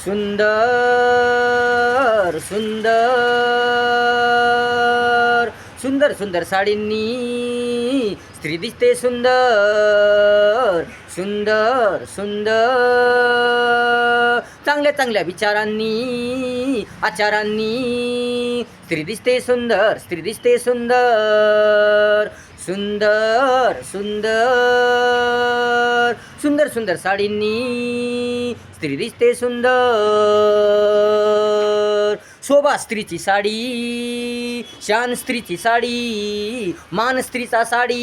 सुंदर सुंदर सुंदर सुंदर साडींनी स्त्री दिसते सुंदर सुंदर सुंदर चांगल्या चांगल्या विचारांनी आचारांनी स्त्री दिसते सुंदर स्त्री दिसते सुंदर सुंदर सुंदर सुंदर सुंदर साडींनी स्त्री दिसते सुंदर शोभा स्त्रीची साडी शान स्त्रीची साडी मान स्त्रीचा साडी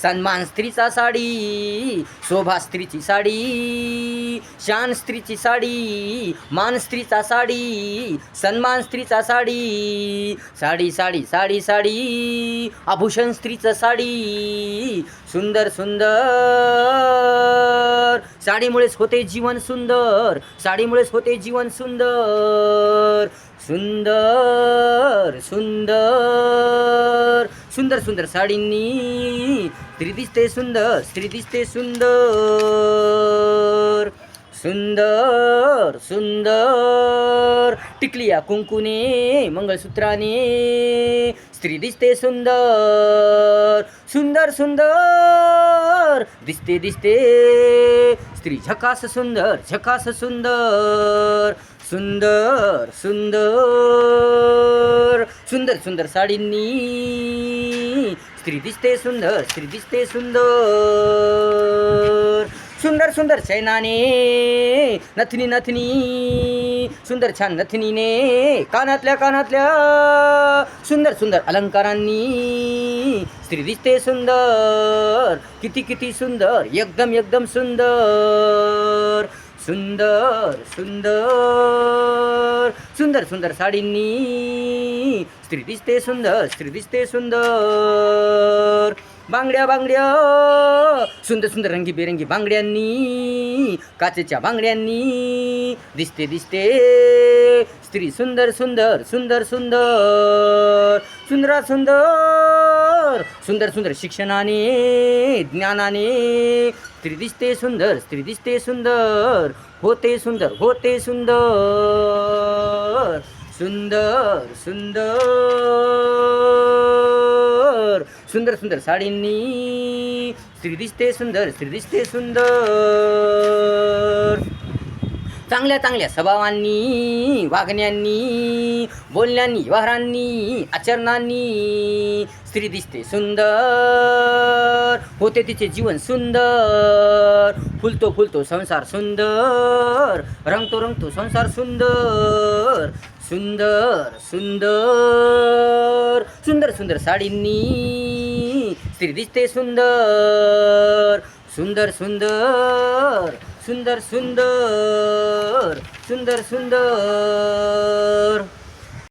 सन्मान स्त्रीचा साडी शोभा स्त्रीची साडी शान स्त्रीची साडी मान स्त्रीचा साडी सन्मान स्त्रीचा साडी साडी साडी साडी साडी आभूषण स्त्रीचं साडी सुंदर सुंदर साडीमुळेच होते जीवन सुंदर साडीमुळेच होते जीवन सुंदर सुंदर सुंदर सुंदर सुंदर साडींनी स्त्री दिसते सुंदर स्त्री दिसते सुंदर सुंदर सुंदर टिकलिया कुंकुने मंगळसूत्राने स्त्री दिसते सुंदर सुंदर सुंदर दिसते दिसते स्त्री झकास सुंदर झकास सुंदर सुंदर सुंदर सुंदर सुंदर साडींनी स्त्री दिसते सुंदर स्त्री दिसते सुंदर सुंदर सुंदर चैनाने नथनी नथनी सुंदर छान नथनीने कानातल्या कानातल्या सुंदर सुंदर अलंकारांनी स्त्री दिसते सुंदर किती किती सुंदर एकदम एकदम सुंदर सुंदर सुंदर सुंदर सुंदर साडींनी स्त्री दिसते सुंदर स्त्री दिसते सुंदर बांगड्या बांगड्या सुंदर सुंदर रंगीबेरंगी बांगड्यांनी काचेच्या बांगड्यांनी दिसते दिसते स्त्री सुंदर सुंदर सुंदर सुंदर सुंदर सुंदर सुंदर सुंदर शिक्षणाने ज्ञानाने स्त्री दिसते सुंदर स्त्री दिसते सुंदर होते सुंदर होते सुंदर सुंदर सुंदर सुंदर सुंदर साडींनी स्त्री दिसते सुंदर स्त्री दिसते सुंदर चांगल्या चांगल्या स्वभावांनी वागण्यांनी बोलण्यांनी व्यवहारांनी आचरणांनी स्त्री दिसते सुंदर होते तिचे जीवन सुंदर फुलतो फुलतो संसार सुंदर रंगतो रंगतो संसार सुंदर सुंदर सुंदर सुंदर सुंदर साडींनी स्त्री दिसते सुंदर सुंदर सुंदर सुंदर सुंदर सुंदर सुंदर